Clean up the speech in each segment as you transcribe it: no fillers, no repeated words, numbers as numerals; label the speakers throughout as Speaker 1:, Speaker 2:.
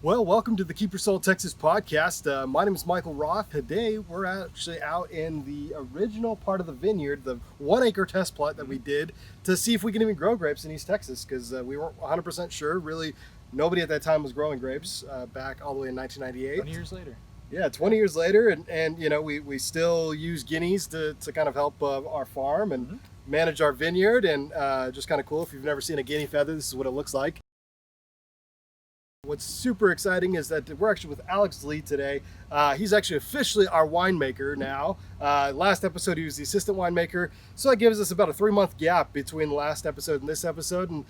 Speaker 1: Well, welcome to the Kiepersol Texas podcast. My name is Michael Roth. Today, we're actually out in the original part of the vineyard, the 1 acre test plot that we did to see if we can even grow grapes in East Texas, because we weren't 100% sure. Really, nobody at that time was growing grapes back all the way in 1998.
Speaker 2: 20 years later.
Speaker 1: Yeah, 20 years later, and you know, we still use guineas to kind of help our farm and manage our vineyard, and just kind of cool. If you've never seen a guinea feather, this is what it looks like. What's super exciting is that we're actually with Alex Lee today. He's actually officially our winemaker now. Last episode, he was the assistant winemaker. So that gives us about a 3-month gap between the last episode and this episode. And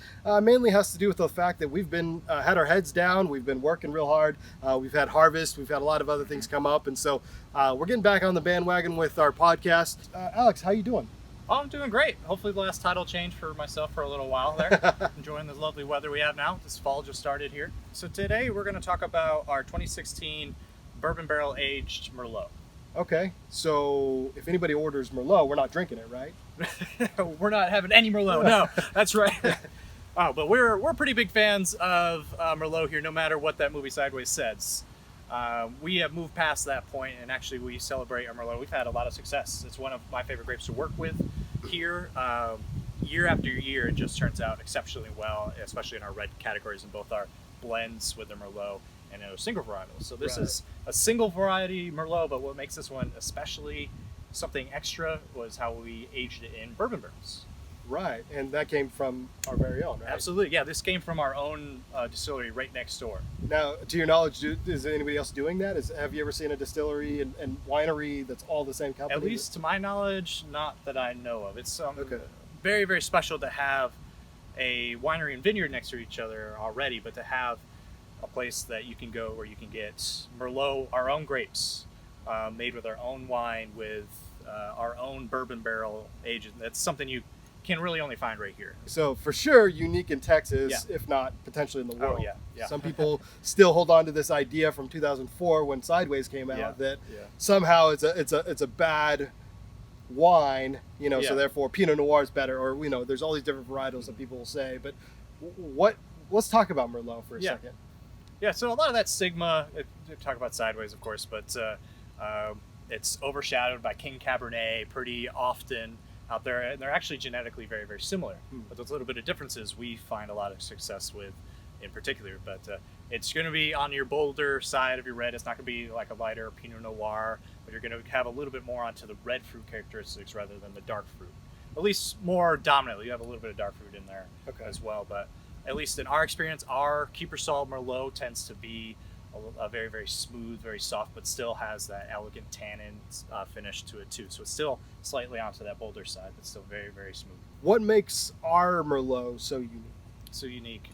Speaker 1: mainly has to do with the fact that we've been had our heads down. We've been working real hard. We've had harvest. We've had a lot of other things come up. And so we're getting back on the bandwagon with our podcast. Alex, how you doing?
Speaker 2: Oh, I'm doing great. Hopefully the last title change for myself for a little while there. Enjoying the lovely weather we have now. This fall just started here. So today we're going to talk about our 2016 Bourbon Barrel-aged Merlot.
Speaker 1: Okay, so if anybody orders Merlot, we're not drinking it, right?
Speaker 2: We're not having any Merlot. No, that's right. Oh, but we're pretty big fans of Merlot here, no matter what that movie Sideways says. We have moved past that point, and actually we celebrate our Merlot. We've had a lot of success. It's one of my favorite grapes to work with here. Year after year, it just turns out exceptionally well, especially in our red categories in both our blends with the Merlot and our single varietals. So this is a single variety Merlot, but what makes this one especially something extra was how we aged it in bourbon barrels.
Speaker 1: Right, and that came from our very own, right?
Speaker 2: Absolutely, yeah. This came from our own distillery right next door.
Speaker 1: Now, to your knowledge, is anybody else doing that? Have you ever seen a distillery and winery that's all the same company?
Speaker 2: At least to my knowledge, not that I know of. It's very, very special to have a winery and vineyard next to each other already, but to have a place that you can go where you can get Merlot, our own grapes, made with our own wine, with our own bourbon barrel aged. That's something you can really only find right here.
Speaker 1: So for sure unique in Texas, if not potentially in the world.
Speaker 2: Oh, yeah.
Speaker 1: Some people still hold on to this idea from 2004 when Sideways came out that somehow it's a bad wine, you know, so therefore Pinot Noir is better, or you know, there's all these different varietals that people will say. But let's talk about Merlot for a second.
Speaker 2: Yeah, so a lot of that stigma, talk about Sideways of course, but it's overshadowed by King Cabernet pretty often out there, and they're actually genetically very, very similar. But those little bit of differences we find a lot of success with in particular. But it's going to be on your bolder side of your red. It's not going to be like a lighter Pinot Noir, but you're going to have a little bit more onto the red fruit characteristics rather than the dark fruit. At least more dominantly. You have a little bit of dark fruit in there as well. But at least in our experience, our Kiepersol Merlot tends to be a very, very smooth, very soft, but still has that elegant tannin finish to it too. So it's still slightly onto that bolder side, but still very, very smooth.
Speaker 1: What makes our Merlot so unique?
Speaker 2: So unique.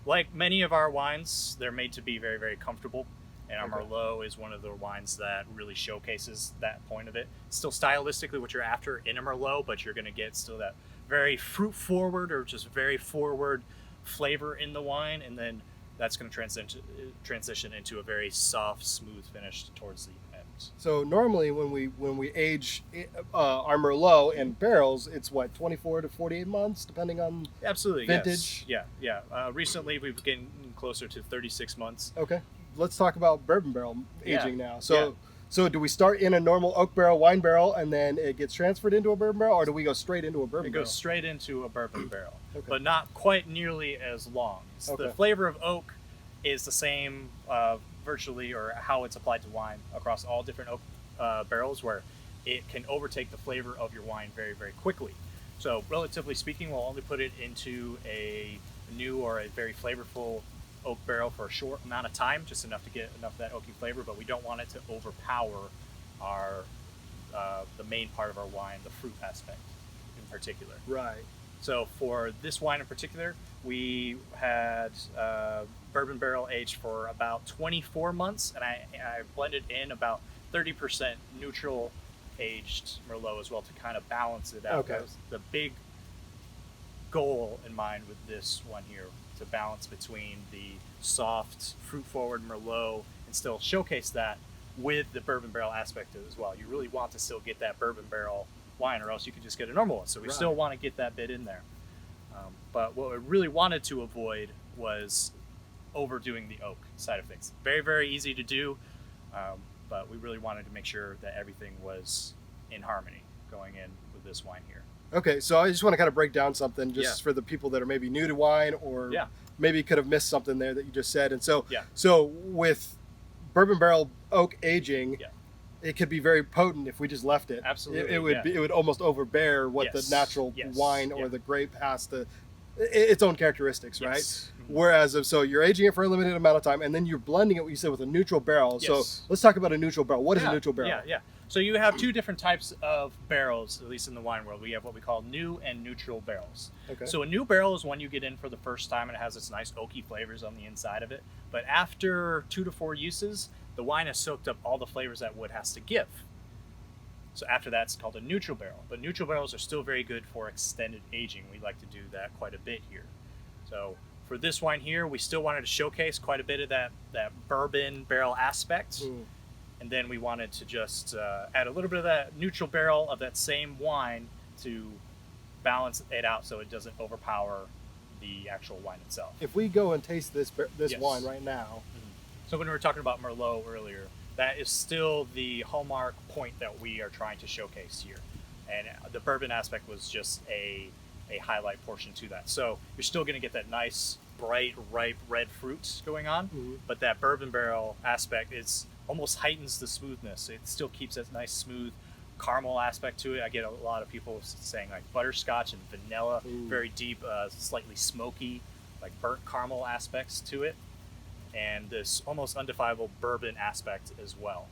Speaker 2: Like many of our wines, they're made to be very, very comfortable. And our Merlot is one of the wines that really showcases that point of it. Still stylistically what you're after in a Merlot, but you're going to get still that very fruit forward or just very forward flavor in the wine. And then that's going to transition into a very soft, smooth finish towards the end.
Speaker 1: So normally when we age our Merlot in barrels, it's what, 24 to 48 months, depending on vintage?
Speaker 2: Yes. Yeah. Recently we've getting closer to 36 months.
Speaker 1: Okay. Let's talk about bourbon barrel aging now. So do we start in a normal oak barrel, wine barrel, and then it gets transferred into a bourbon barrel, or do we go straight into a bourbon barrel?
Speaker 2: It goes straight into a bourbon barrel, but not quite nearly as long. The flavor of oak is the same virtually, or how it's applied to wine across all different oak barrels, where it can overtake the flavor of your wine very, very quickly. So relatively speaking, we'll only put it into a new or a very flavorful oak barrel for a short amount of time, just enough to get enough of that oaky flavor, but we don't want it to overpower our the main part of our wine, the fruit aspect in particular.
Speaker 1: Right.
Speaker 2: So for this wine in particular, we had bourbon barrel aged for about 24 months, and I blended in about 30% neutral aged Merlot as well to kind of balance it out. That was the big goal in mind with this one here, to balance between the soft, fruit-forward Merlot and still showcase that with the bourbon barrel aspect of it as well. You really want to still get that bourbon barrel wine, or else you could just get a normal one. So we still want to get that bit in there. But what we really wanted to avoid was overdoing the oak side of things. Very, very easy to do, but we really wanted to make sure that everything was in harmony going in with this wine here.
Speaker 1: Okay, so I just want to kind of break down something just for the people that are maybe new to wine, or maybe could have missed something there that you just said. And so, so with bourbon barrel oak aging, it could be very potent if we just left it.
Speaker 2: Absolutely,
Speaker 1: it would almost overbear what the natural wine or the grape has to, its own characteristics, right? Whereas, so you're aging it for a limited amount of time, and then you're blending it, what you said, with a neutral barrel. So let's talk about a neutral barrel. What is a neutral barrel?
Speaker 2: So you have two different types of barrels, at least in the wine world. We have what we call new and neutral barrels.
Speaker 1: Okay.
Speaker 2: So a new barrel is one you get in for the first time, and it has its nice oaky flavors on the inside of it. But after 2 to 4 uses, the wine has soaked up all the flavors that wood has to give. So after that, it's called a neutral barrel. But neutral barrels are still very good for extended aging. We like to do that quite a bit here. So for this wine here, we still wanted to showcase quite a bit of that bourbon barrel aspect. And then we wanted to just add a little bit of that neutral barrel of that same wine to balance it out so it doesn't overpower the actual wine itself.
Speaker 1: If we go and taste this wine right now.
Speaker 2: So when we were talking about Merlot earlier, that is still the hallmark point that we are trying to showcase here. And the bourbon aspect was just a highlight portion to that. So you're still going to get that nice, bright, ripe red fruit going on, but that bourbon barrel aspect is almost heightens the smoothness. It still keeps that nice, smooth caramel aspect to it. I get a lot of people saying like butterscotch and vanilla, very deep, slightly smoky, like burnt caramel aspects to it. And this almost undefinable bourbon aspect as well.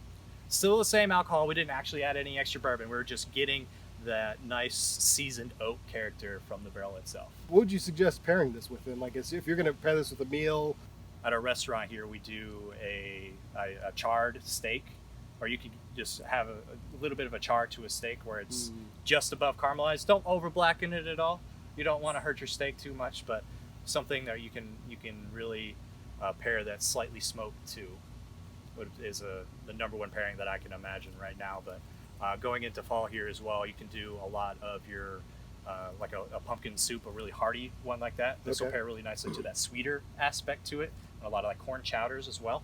Speaker 2: Still the same alcohol. We didn't actually add any extra bourbon. We were just getting that nice seasoned oak character from the barrel itself.
Speaker 1: What would you suggest pairing this with? Like, if you're going to pair this with a meal?
Speaker 2: At our restaurant here, we do a charred steak, or you can just have a little bit of a char to a steak where it's just above caramelized. Don't over blacken it at all. You don't want to hurt your steak too much, but something that you can really pair that slightly smoked to is the number one pairing that I can imagine right now. But going into fall here as well, you can do a lot of your like a pumpkin soup, a really hearty one like that. This will pair really nicely to that sweeter aspect to it, and a lot of like corn chowders as well.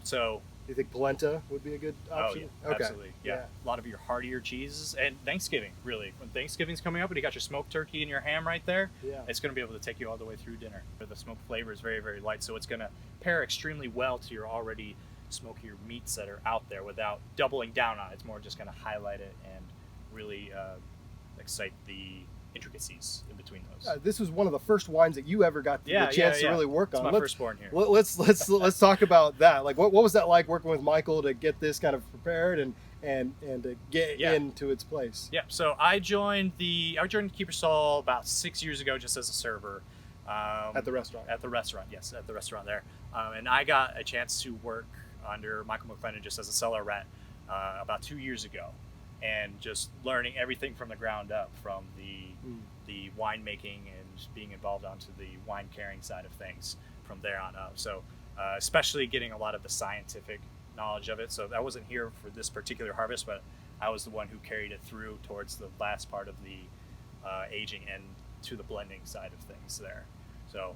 Speaker 2: So
Speaker 1: do you think polenta would be a good option?
Speaker 2: Oh, yeah, absolutely. Yeah. A lot of your heartier cheeses, and Thanksgiving, really. When Thanksgiving's coming up and you got your smoked turkey and your ham right there, it's going to be able to take you all the way through dinner. The smoked flavor is very, very light, so it's going to pair extremely well to your already smokier meats that are out there without doubling down on it. It's more just going to highlight it and really excite the intricacies in between those.
Speaker 1: This was one of the first wines that you ever got the chance to really work on.
Speaker 2: It's my firstborn here.
Speaker 1: Let's talk about that. Like, what was that like working with Michael to get this kind of prepared and to get into its place?
Speaker 2: Yeah. So I joined Kiepersol about 6 years ago, just as a server.
Speaker 1: At the restaurant.
Speaker 2: At the restaurant, yes, at the restaurant there. And I got a chance to work under Michael McLennan just as a cellar rat about 2 years ago. And just learning everything from the ground up, from the winemaking and being involved onto the wine carrying side of things from there on up. So especially getting a lot of the scientific knowledge of it. So I wasn't here for this particular harvest, but I was the one who carried it through towards the last part of the aging and to the blending side of things there. So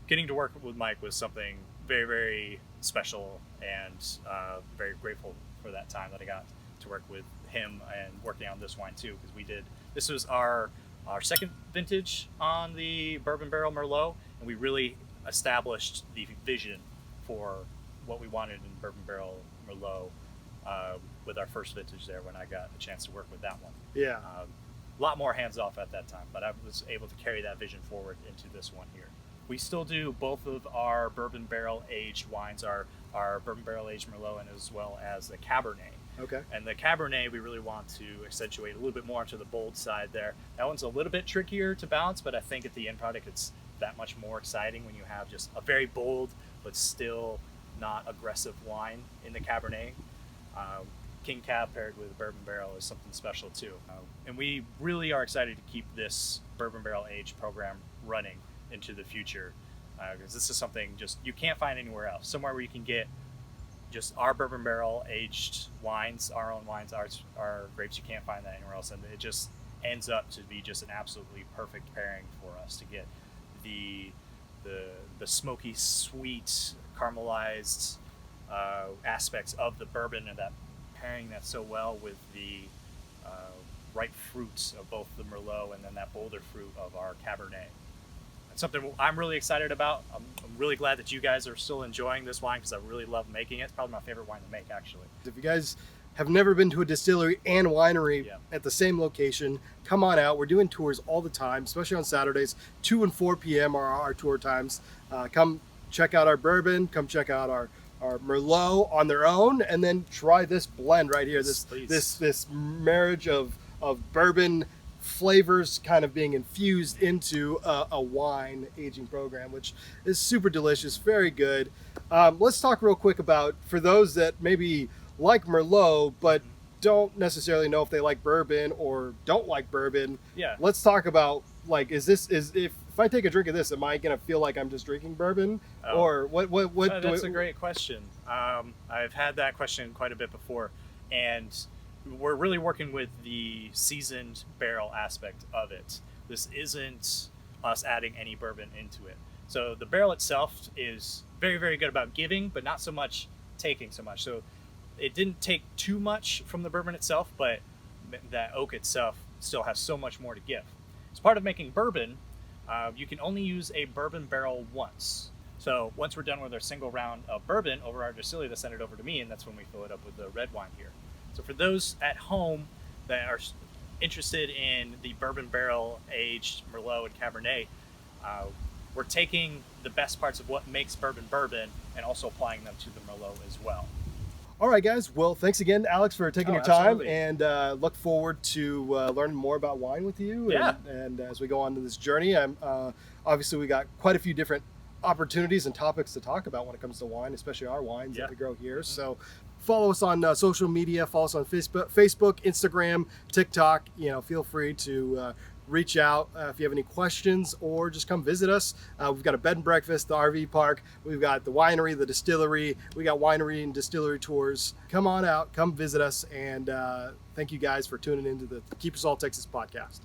Speaker 2: getting to work with Mike was something very, very special, and very grateful for that time that I got to work with him and working on this wine too, because this was our second vintage on the Bourbon Barrel Merlot, and we really established the vision for what we wanted in Bourbon Barrel Merlot with our first vintage there when I got a chance to work with that one.
Speaker 1: Yeah.
Speaker 2: A lot more hands off at that time, but I was able to carry that vision forward into this one here. We still do both of our Bourbon Barrel aged wines, our Bourbon Barrel aged Merlot, and as well as the Cabernet.
Speaker 1: Okay.
Speaker 2: And the Cabernet, we really want to accentuate a little bit more onto the bold side there. That one's a little bit trickier to balance, but I think at the end product, it's that much more exciting when you have just a very bold, but still not aggressive wine in the Cabernet. King Cab paired with Bourbon Barrel is something special too. And we really are excited to keep this Bourbon Barrel aged program running into the future, because this is something just you can't find anywhere else. Somewhere where you can get just our Bourbon Barrel aged wines, our own wines, our grapes. You can't find that anywhere else, and it just ends up to be just an absolutely perfect pairing for us to get the the smoky, sweet, caramelized aspects of the bourbon, and that pairing that so well with the ripe fruits of both the Merlot and then that bolder fruit of our Cabernet. It's something I'm really excited about. I'm really glad that you guys are still enjoying this wine because I really love making it. It's probably my favorite wine to make, actually.
Speaker 1: If you guys have never been to a distillery and winery at the same location, come on out. We're doing tours all the time, especially on Saturdays. 2 and 4 p.m. are our tour times. Come check out our bourbon. Come check out our Merlot on their own, and then try this blend right here. This marriage of bourbon flavors kind of being infused into a wine aging program, which is super delicious, very good. Let's talk real quick about, for those that maybe like Merlot but don't necessarily know if they like bourbon or don't like bourbon. Let's talk about, like, if I take a drink of this, am I gonna feel like I'm just drinking bourbon? Or what
Speaker 2: that's a great question. I've had that question quite a bit before, and we're really working with the seasoned barrel aspect of it. This isn't us adding any bourbon into it. So the barrel itself is very, very good about giving, but not so much taking so much. So it didn't take too much from the bourbon itself, but that oak itself still has so much more to give. As part of making bourbon, you can only use a bourbon barrel once. So once we're done with our single round of bourbon over our distillery, they send it over to me, and that's when we fill it up with the red wine here. So for those at home that are interested in the bourbon barrel aged Merlot and Cabernet, we're taking the best parts of what makes bourbon bourbon and also applying them to the Merlot as well.
Speaker 1: All right, guys. Well, thanks again, Alex, for taking your time,
Speaker 2: absolutely.
Speaker 1: and look forward to learning more about wine with you. And as we go on to this journey, obviously we got quite a few different opportunities and topics to talk about when it comes to wine, especially our wines that we grow here. So follow us on social media, follow us on Facebook, Instagram, TikTok. Feel free to reach out if you have any questions, or just come visit us. We've got a bed and breakfast, the RV park. We've got the winery, the distillery. We got winery and distillery tours. Come on out, come visit us, and thank you guys for tuning into the Kiepersol Texas podcast.